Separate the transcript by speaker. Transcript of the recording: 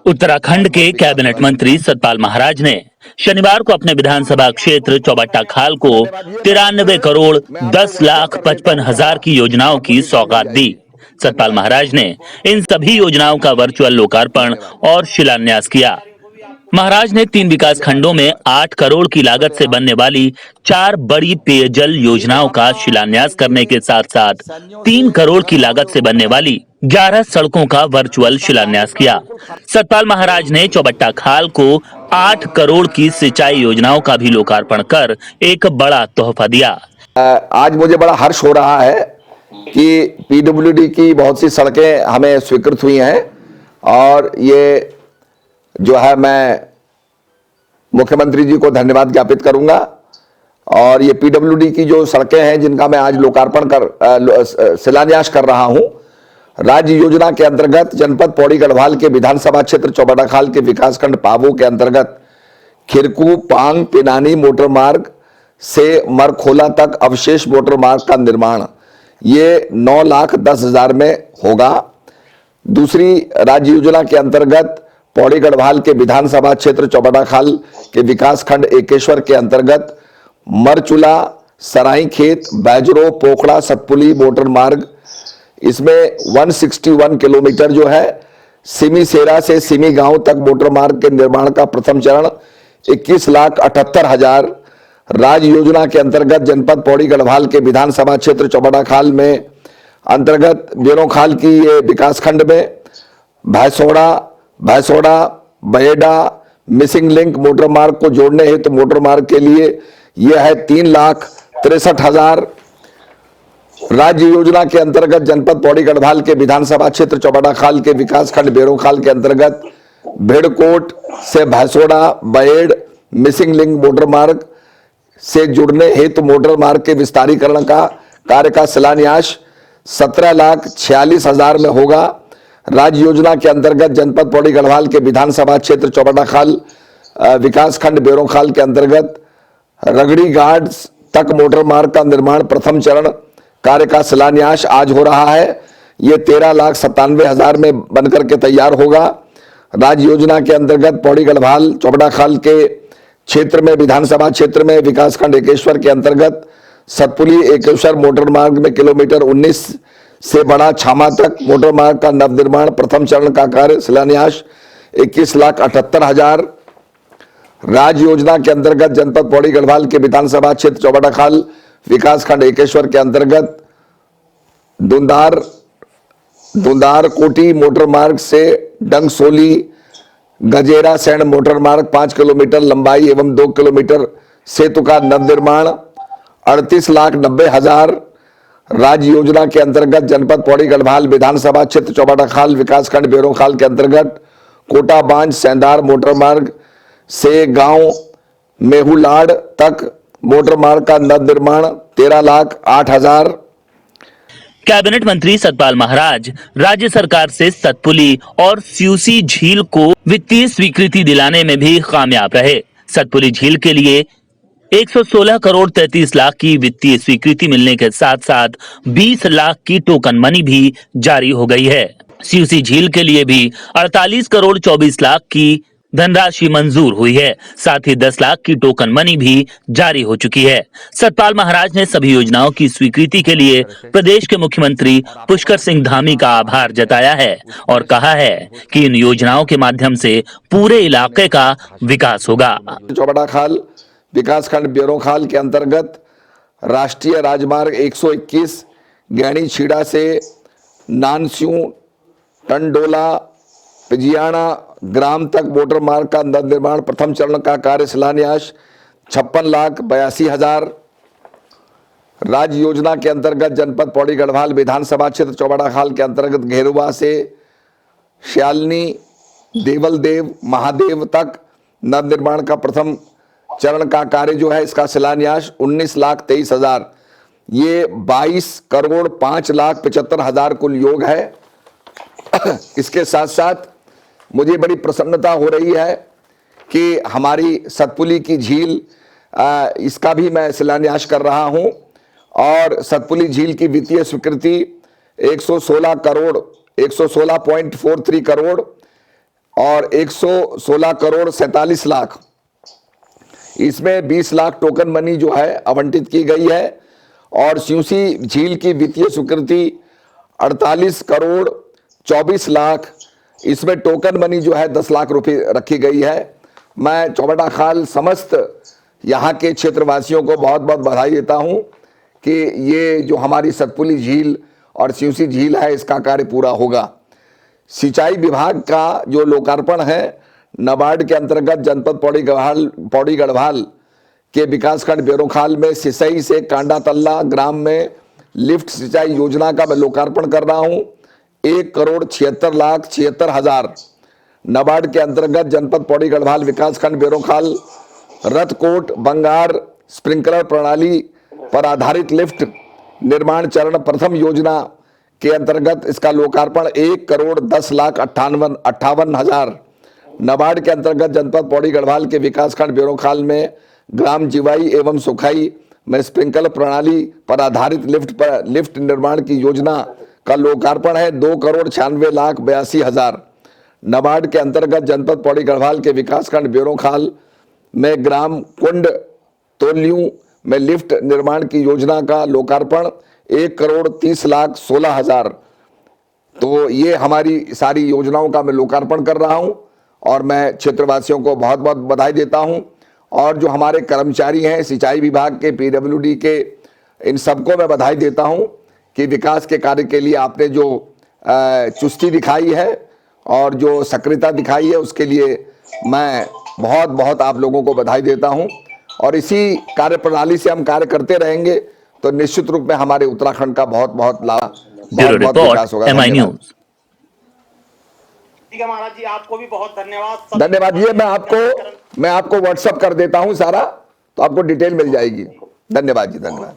Speaker 1: उत्तराखंड के कैबिनेट मंत्री सतपाल महाराज ने शनिवार को अपने विधानसभा क्षेत्र चौबट्टा खाल को 93 करोड़ 10 लाख 55 हजार की योजनाओं की सौगात दी। सतपाल महाराज ने इन सभी योजनाओं का वर्चुअल लोकार्पण और शिलान्यास किया। महाराज ने 3 विकास खंडों में 8 करोड़ की लागत से बनने वाली 4 बड़ी पेयजल योजनाओं का शिलान्यास करने के साथ साथ 3 करोड़ की लागत से बनने वाली 11 सड़कों का वर्चुअल शिलान्यास किया। सतपाल महाराज ने चौबट्टा खाल को 8 करोड़ की सिंचाई योजनाओं का भी लोकार्पण कर एक बड़ा तोहफा दिया।
Speaker 2: आज मुझे बड़ा हर्ष हो रहा है कि पीडब्ल्यूडी की बहुत सी सड़कें हमें स्वीकृत हुई हैं और ये जो है मैं मुख्यमंत्री जी को धन्यवाद ज्ञापित करूंगा। और ये पीडब्ल्यूडी की जो सड़कें हैं जिनका मैं आज लोकार्पण शिलान्यास कर रहा हूं, राज्य योजना के अंतर्गत जनपद पौड़ी गढ़वाल के विधानसभा क्षेत्र चौबट्टा खाल के विकासखंड पाबो के अंतर्गत खिरकू पांग पिनानी मोटर मार्ग से मरखोला तक अवशेष मोटर मार्ग का निर्माण ये 9,10,000 में होगा। दूसरी राज्य योजना के अंतर्गत पौड़ी गढ़वाल के विधानसभा क्षेत्र चौबट्टा खाल के विकासखंड एकेश्वर के अंतर्गत मरचुला सराई खेत बैजरो पोखड़ा सतपुली मोटर मार्ग, इसमें 161 किलोमीटर जो है सिमी सेरा से सिमी गांव तक मोटर मार्ग के निर्माण का प्रथम चरण 21,78,000। राज्य योजना के अंतर्गत जनपद पौड़ी गढ़वाल के विधानसभा क्षेत्र चौबट्टा खाल में अंतर्गत बेरोखाल की ये विकासखंड में भैंसोड़ा बहेडा मिसिंग लिंक मोटर मार्ग को जोड़ने हेतु मोटर मार्ग के लिए यह है 3,63,000। राज्य योजना के अंतर्गत जनपद पौड़ी गढ़वाल के विधानसभा क्षेत्र चौबट्टा खाल के विकासखंड बेरोखाल के अंतर्गत भेड़कोट से Bhainsora Bahera missing link motor मार्ग से जुड़ने हेतु मोटर मार्ग के विस्तारीकरण का कार्य का शिलान्यास 17,46,000 में होगा। राज्य योजना के अंतर्गत जनपद पौड़ी गढ़वाल के विधानसभा क्षेत्र चौबट्टा खाल विकासखंड बेरोखाल के अंतर्गत रगड़ी घाट तक मोटर मार्ग का निर्माण प्रथम चरण कार्य का शिलान्यास आज हो रहा है। ये 13,97,000 में बनकर के तैयार होगा। राज्य योजना के अंतर्गत पौड़ी गढ़वाल चौबट्टा खाल के क्षेत्र में विधानसभा क्षेत्र में विकासखंड एकेश्वर के अंतर्गत सतपुली एकेश्वर मोटर मार्ग में किलोमीटर 19 से बड़ा छामा तक मोटर मार्ग का नवनिर्माण प्रथम चरण का कार्य शिलान्यास 21,78,000। राज्य योजना के अंतर्गत जनपद पौड़ी गढ़वाल के विधानसभा क्षेत्र चौबट्टा खाल विकासखंड एकेश्वर के अंतर्गत धुंधार कोटी मोटर मार्ग से डंगसोली गजेरा सैंड मोटर मार्ग 5 किलोमीटर लंबाई एवं 2 किलोमीटर सेतु का नवनिर्माण 38,90,000। राज्य योजना के अंतर्गत जनपद पौड़ी गढ़वाल विधानसभा क्षेत्र चौबट्टा खाल विकासखंड बेरोखाल के अंतर्गत कोटा बांझ सेंधार मोटर मार्ग से गांव मेहुलाड़ तक मोटर मार्ग का नवनिर्माण 13,08,000।
Speaker 1: कैबिनेट मंत्री सतपाल महाराज राज्य सरकार से सतपुली और स्यूसी झील को वित्तीय स्वीकृति दिलाने में भी कामयाब रहे। सतपुली झील के लिए 116 करोड़ 33 लाख की वित्तीय स्वीकृति मिलने के साथ साथ 20 लाख की टोकन मनी भी जारी हो गई है। स्यूसी झील के लिए भी 48 करोड़ 24 लाख की धनराशि मंजूर हुई है। साथ ही 10 लाख की टोकन मनी भी जारी हो चुकी है। सतपाल महाराज ने सभी योजनाओं की स्वीकृति के लिए प्रदेश के मुख्यमंत्री पुष्कर सिंह धामी का आभार जताया है और कहा है कि इन योजनाओं के माध्यम से पूरे इलाके का विकास होगा।
Speaker 2: चौबट्टा खाल विकासखंड बेरोखाल के अंतर्गत राष्ट्रीय राजमार्ग 121 गैनी छीड़ा से नानस्यू टंडोला पिजियाना ग्राम तक मोटर मार्ग का निर्माण प्रथम चरण का कार्य शिलान्यास 56,82,000। राज्य योजना के अंतर्गत जनपद पौड़ी गढ़वाल विधानसभा क्षेत्र चौबट्टा खाल के अंतर्गत घेरुआ से श्यालनी देवल देव महादेव तक नवनिर्माण का प्रथम चरण का कार्य जो है इसका शिलान्यास 19,23,000। ये 22 करोड़ 5,75,000 कुल योग है। इसके साथ साथ मुझे बड़ी प्रसन्नता हो रही है कि हमारी सतपुली की झील इसका भी मैं शिलान्यास कर रहा हूं और सतपुली झील की वित्तीय स्वीकृति 116.43 करोड़ और 116 करोड़ 47 लाख, इसमें 20 लाख टोकन मनी जो है आवंटित की गई है। और स्यूसी झील की वित्तीय स्वीकृति 48 करोड़ 24 लाख, इसमें टोकन मनी जो है 10 लाख रुपए रखी गई है। मैं चौबटा खाल समस्त यहाँ के क्षेत्रवासियों को बहुत बहुत बधाई देता हूँ कि ये जो हमारी सतपुली झील और स्यूसी झील है इसका कार्य पूरा होगा। सिंचाई विभाग का जो लोकार्पण है नाबार्ड के अंतर्गत जनपद पौड़ी गढ़वाल के विकासखंड बेरोखाल में सिसई से कांडा तल्ला ग्राम में लिफ्ट सिंचाई योजना का मैं लोकार्पण कर रहा हूं। 1,76,76,000 नाबार्ड के अंतर्गत जनपद पौड़ी गढ़वाल विकासखंड बेरोखाल रथकोट बंगार स्प्रिंकलर प्रणाली पर आधारित लिफ्ट निर्माण चरण प्रथम योजना के अंतर्गत इसका लोकार्पण 1,10,58,000 नाबार्ड के अंतर्गत जनपद पौड़ी गढ़वाल के विकासखंड बेरोखाल में ग्राम जिवाई एवं सुखाई में स्प्रिंकलर प्रणाली पर आधारित लिफ्ट निर्माण की योजना का लोकार्पण है 2,96,82,000 नाबार्ड के अंतर्गत जनपद पौड़ी गढ़वाल के विकासखंड बेरोखाल में ग्राम कुंड तोलियों में लिफ्ट निर्माण की योजना का लोकार्पण 1,30,16,000। तो ये हमारी सारी योजनाओं का मैं लोकार्पण कर रहा हूं और मैं क्षेत्रवासियों को बहुत बहुत बधाई देता हूं। और जो हमारे कर्मचारी हैं सिंचाई विभाग के पीडब्ल्यूडी के, इन सबको मैं बधाई देता हूं कि विकास के कार्य के लिए आपने जो चुस्ती दिखाई है और जो सक्रियता दिखाई है उसके लिए मैं बहुत बहुत आप लोगों को बधाई देता हूं। और इसी कार्य प्रणाली से हम कार्य करते रहेंगे तो निश्चित रूप में हमारे उत्तराखंड का बहुत बहुत लाभ
Speaker 1: ब्यूरो रिपोर्ट MI न्यूज़।
Speaker 3: ठीक है महाराज जी, आपको भी बहुत धन्यवाद।
Speaker 2: धन्यवाद। ये मैं आपको व्हाट्सएप कर देता हूं सारा, तो आपको डिटेल मिल जाएगी। धन्यवाद जी, धन्यवाद।